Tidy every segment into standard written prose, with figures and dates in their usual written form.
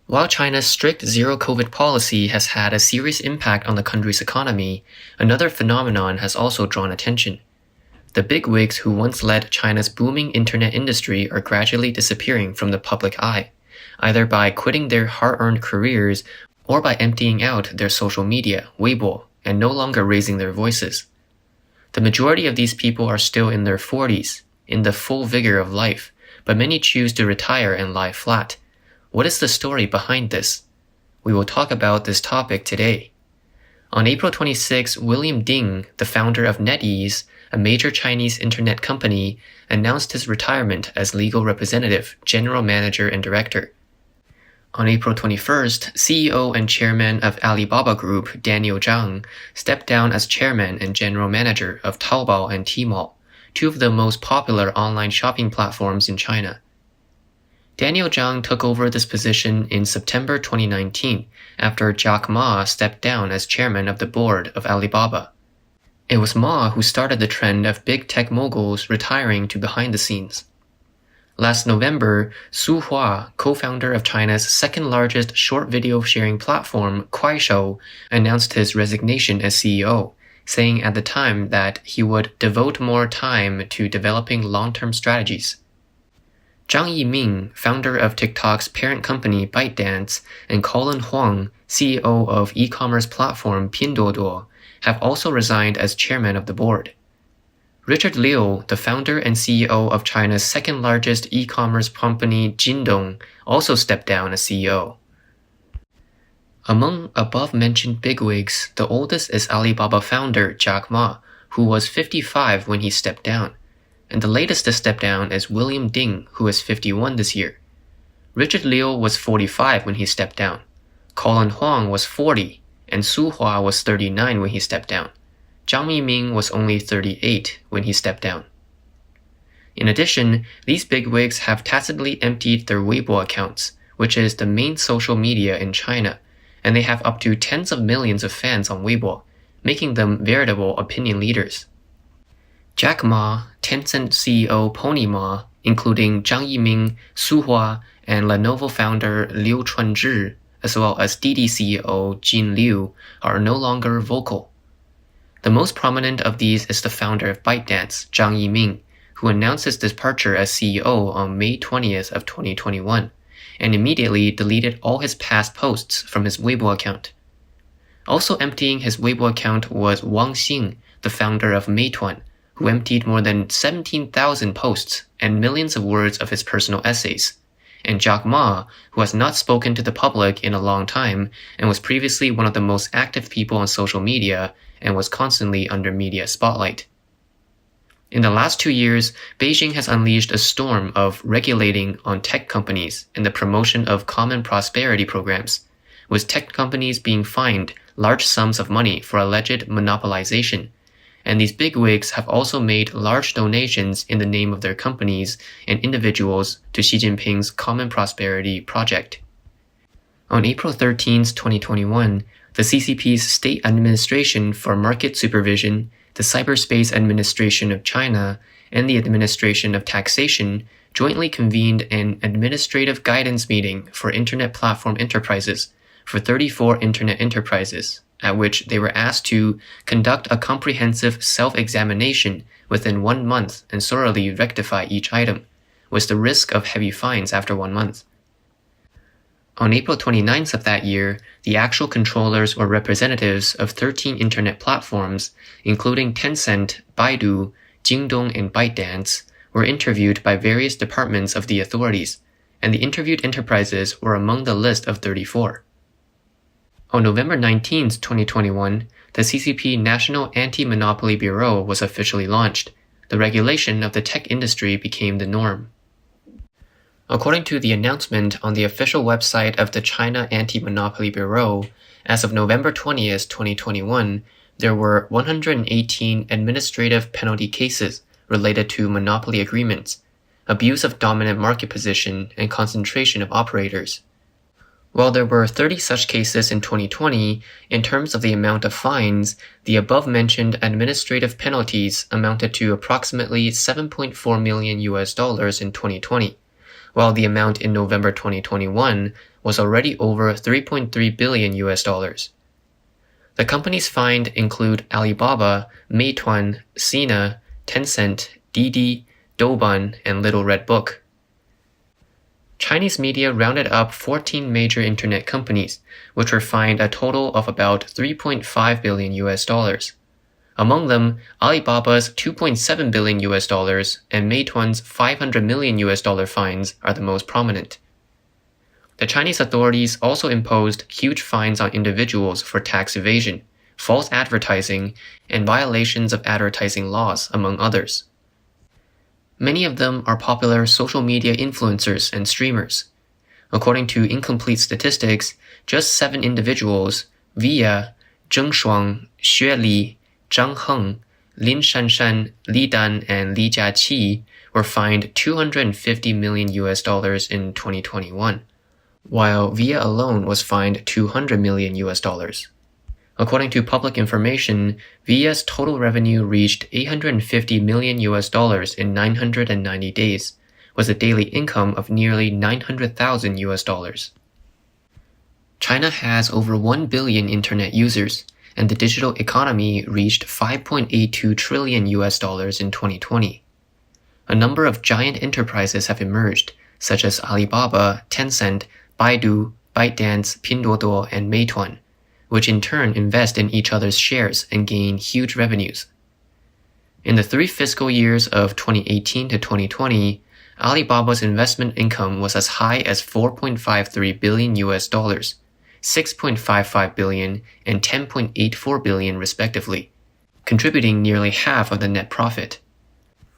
While China's strict zero-COVID policy has had a serious impact on the country's economy, another phenomenon has also drawn attention. The bigwigs who once led China's booming internet industry are gradually disappearing from the public eye, either by quitting their hard-earned careers or by emptying out their social media, Weibo, and no longer raising their voices. The majority of these people are still in their 40s, in the full vigor of life, but many choose to retire and lie flat. What is the story behind this? We will talk about this topic today. On April 26, William Ding, the founder of NetEase, a major Chinese internet company, announced his retirement as legal representative, general manager, and director. On April 21st, CEO and chairman of Alibaba Group, Daniel Zhang, stepped down as chairman and general manager of Taobao and Tmall, two of the most popular online shopping platforms in China. Daniel Zhang took over this position in September 2019 after Jack Ma stepped down as chairman of the board of Alibaba. It was Ma who started the trend of big tech moguls retiring to behind the scenes. Last November, Su Hua, co-founder of China's second-largest short video sharing platform, Kuaishou, announced his resignation as CEO, saying at the time that he would devote more time to developing long-term strategies. Zhang Yiming, founder of TikTok's parent company ByteDance, and Colin Huang, CEO of e-commerce platform Pinduoduo, have also resigned as chairman of the board. Richard Liu, the founder and CEO of China's second-largest e-commerce company Jingdong, also stepped down as CEO. Among above-mentioned bigwigs, the oldest is Alibaba founder Jack Ma, who was 55 when he stepped down, and the latest to step down is William Ding, who is 51 this year. Richard Liu was 45 when he stepped down, Colin Huang was 40, and Su Hua was 39 when he stepped down. Zhang Yiming was only 38 when he stepped down. In addition, these bigwigs have tacitly emptied their Weibo accounts, which is the main social media in China, and they have up to tens of millions of fans on Weibo, making them veritable opinion leaders. Jack Ma, Tencent CEO Pony Ma, including Zhang Yiming, Su Hua, and Lenovo founder Liu Chuanzhi, as well as Didi CEO Jin Liu, are no longer vocal. The most prominent of these is the founder of ByteDance, Zhang Yiming, who announced his departure as CEO on May 20th of 2021, and immediately deleted all his past posts from his Weibo account. Also emptying his Weibo account was Wang Xing, the founder of Meituan, who emptied more than 17,000 posts and millions of words of his personal essays, and Jack Ma, who has not spoken to the public in a long time and was previously one of the most active people on social media and was constantly under media spotlight. In the last 2 years, Beijing has unleashed a storm of regulating on tech companies and the promotion of common prosperity programs, with tech companies being fined large sums of money for alleged monopolization, and these bigwigs have also made large donations in the name of their companies and individuals to Xi Jinping's Common Prosperity Project. On April 13, 2021, the CCP's State Administration for Market Supervision, the Cyberspace Administration of China, and the Administration of Taxation jointly convened an administrative guidance meeting for Internet platform enterprises for 34 Internet enterprises, at which they were asked to conduct a comprehensive self-examination within 1 month and thoroughly rectify each item, with the risk of heavy fines after 1 month. On April 29th of that year, the actual controllers or representatives of 13 internet platforms, including Tencent, Baidu, Jingdong, and ByteDance, were interviewed by various departments of the authorities, and the interviewed enterprises were among the list of 34. On November 19, 2021, the CCP National Anti-Monopoly Bureau was officially launched. The regulation of the tech industry became the norm. According to the announcement on the official website of the China Anti-Monopoly Bureau, as of November 20, 2021, there were 118 administrative penalty cases related to monopoly agreements, abuse of dominant market position, and concentration of operators. While there were 30 such cases in 2020, in terms of the amount of fines, the above-mentioned administrative penalties amounted to approximately $7.4 million in 2020, while the amount in November 2021 was already over $3.3 billion US dollars. The companies fined include Alibaba, Meituan, Sina, Tencent, Didi, Douban, and Little Red Book. Chinese media rounded up 14 major internet companies, which were fined a total of about $3.5 billion US dollars. Among them, Alibaba's $2.7 billion US dollars and Meituan's $500 million US dollar fines are the most prominent. The Chinese authorities also imposed huge fines on individuals for tax evasion, false advertising, and violations of advertising laws, among others. Many of them are popular social media influencers and streamers. According to incomplete statistics, just 7 individuals, Via, Zheng Shuang, Xue Li, Zhang Heng, Lin Shanshan, Li Dan, and Li Jiaqi were fined $250 million US dollars in 2021, while Via alone was fined $200 million US dollars. According to public information, Via's total revenue reached $850 million US dollars in 990 days, with a daily income of nearly 900,000 US dollars. China has over 1 billion internet users, and the digital economy reached 5.82 trillion US dollars in 2020. A number of giant enterprises have emerged, such as Alibaba, Tencent, Baidu, ByteDance, Pinduoduo, and Meituan, which in turn invest in each other's shares and gain huge revenues. In the 3 fiscal years of 2018 to 2020, Alibaba's investment income was as high as 4.53 billion US dollars, 6.55 billion, and 10.84 billion respectively, contributing nearly half of the net profit.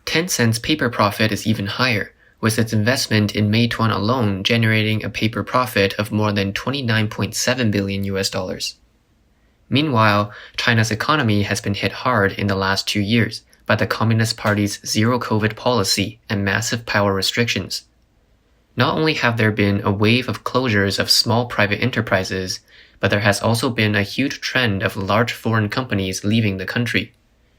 Tencent's paper profit is even higher, with its investment in Meituan alone generating a paper profit of more than 29.7 billion US dollars. Meanwhile, China's economy has been hit hard in the last 2 years by the Communist Party's zero-COVID policy and massive power restrictions. Not only have there been a wave of closures of small private enterprises, but there has also been a huge trend of large foreign companies leaving the country.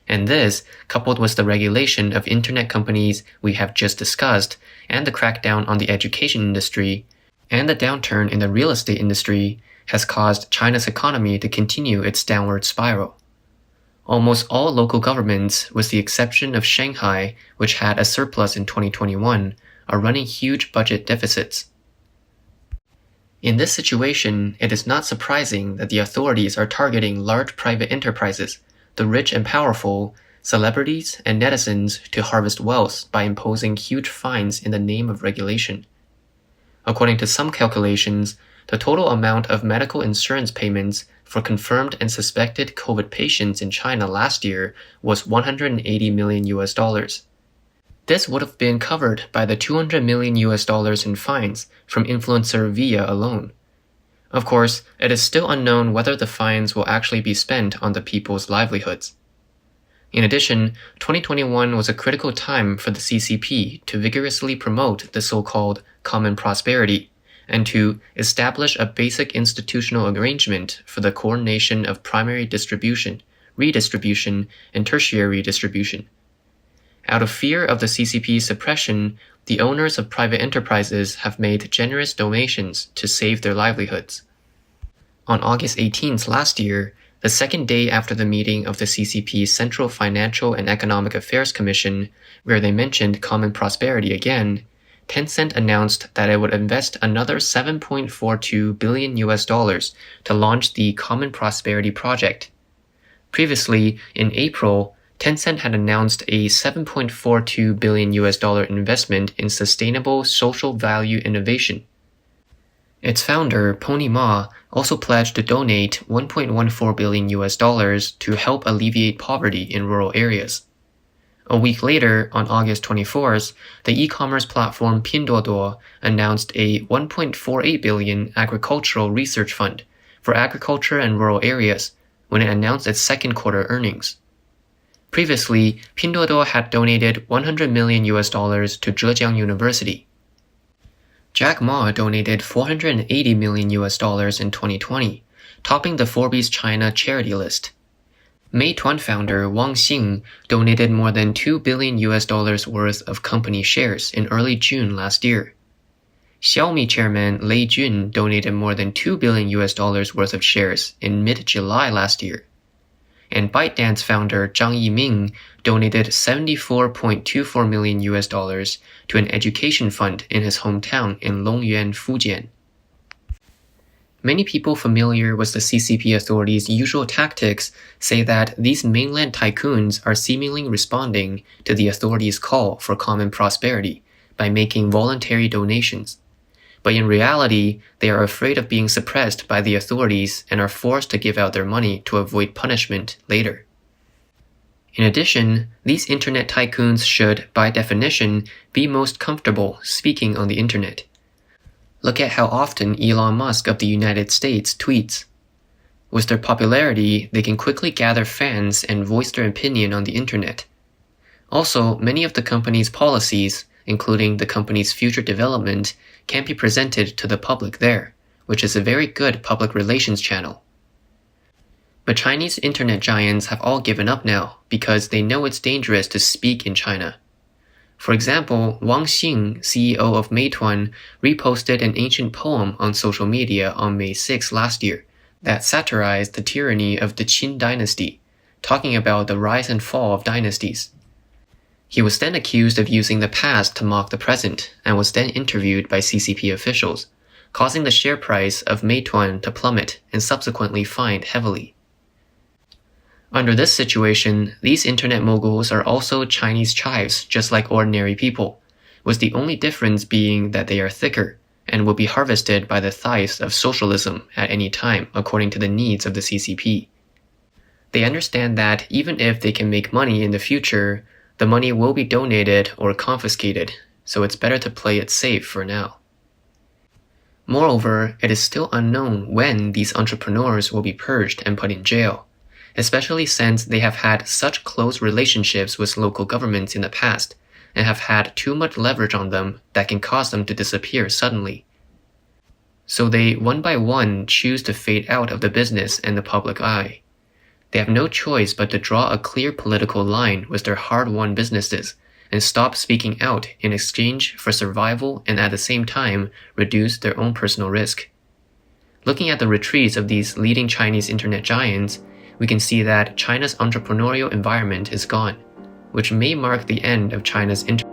And this, coupled with the regulation of internet companies we have just discussed, and the crackdown on the education industry, and the downturn in the real estate industry, has caused China's economy to continue its downward spiral. Almost all local governments, with the exception of Shanghai, which had a surplus in 2021, are running huge budget deficits. In this situation, it is not surprising that the authorities are targeting large private enterprises, the rich and powerful, celebrities, and netizens to harvest wealth by imposing huge fines in the name of regulation. According to some calculations, the total amount of medical insurance payments for confirmed and suspected COVID patients in China last year was 180 million US dollars. This would have been covered by the 200 million US dollars in fines from influencer Via alone. Of course, it is still unknown whether the fines will actually be spent on the people's livelihoods. In addition, 2021 was a critical time for the CCP to vigorously promote the so-called common prosperity and to establish a basic institutional arrangement for the coordination of primary distribution, redistribution, and tertiary distribution. Out of fear of the CCP's suppression, the owners of private enterprises have made generous donations to save their livelihoods. On August 18th last year, the second day after the meeting of the CCP's Central Financial and Economic Affairs Commission, where they mentioned common prosperity again, Tencent announced that it would invest another 7.42 billion US dollars to launch the Common Prosperity Project. Previously, in April, Tencent had announced a 7.42 billion US dollar investment in sustainable social value innovation. Its founder, Pony Ma, also pledged to donate 1.14 billion US dollars to help alleviate poverty in rural areas. A week later, on August 24th, the e-commerce platform Pinduoduo announced a 1.48 billion agricultural research fund for agriculture and rural areas when it announced its second quarter earnings. Previously, Pinduoduo had donated 100 million US dollars to Zhejiang University. Jack Ma donated 480 million US dollars in 2020, topping the Forbes China charity list. Meituan founder Wang Xing donated more than 2 billion US dollars worth of company shares in early June last year. Xiaomi chairman Lei Jun donated more than $2 billion worth of shares in mid-July last year. And ByteDance founder Zhang Yiming donated $74.24 million to an education fund in his hometown in Longyuan, Fujian. Many people familiar with the CCP authorities' usual tactics say that these mainland tycoons are seemingly responding to the authorities' call for common prosperity by making voluntary donations. But in reality, they are afraid of being suppressed by the authorities and are forced to give out their money to avoid punishment later. In addition, these internet tycoons should, by definition, be most comfortable speaking on the internet. Look at how often Elon Musk of the United States tweets. With their popularity, they can quickly gather fans and voice their opinion on the internet. Also, many of the company's policies, including the company's future development, can be presented to the public there, which is a very good public relations channel. But Chinese internet giants have all given up now because they know it's dangerous to speak in China. For example, Wang Xing, CEO of Meituan, reposted an ancient poem on social media on May 6 last year that satirized the tyranny of the Qin dynasty, talking about the rise and fall of dynasties. He was then accused of using the past to mock the present and was then interviewed by CCP officials, causing the share price of Meituan to plummet and subsequently fined heavily. Under this situation, these internet moguls are also Chinese chives just like ordinary people, with the only difference being that they are thicker and will be harvested by the scythe of socialism at any time according to the needs of the CCP. They understand that even if they can make money in the future, the money will be donated or confiscated, so it's better to play it safe for now. Moreover, it is still unknown when these entrepreneurs will be purged and put in jail, especially since they have had such close relationships with local governments in the past and have had too much leverage on them that can cause them to disappear suddenly. So they, one by one, choose to fade out of the business and the public eye. They have no choice but to draw a clear political line with their hard-won businesses and stop speaking out in exchange for survival and at the same time reduce their own personal risk. Looking at the retreats of these leading Chinese internet giants, we can see that China's entrepreneurial environment is gone, which may mark the end of China's internet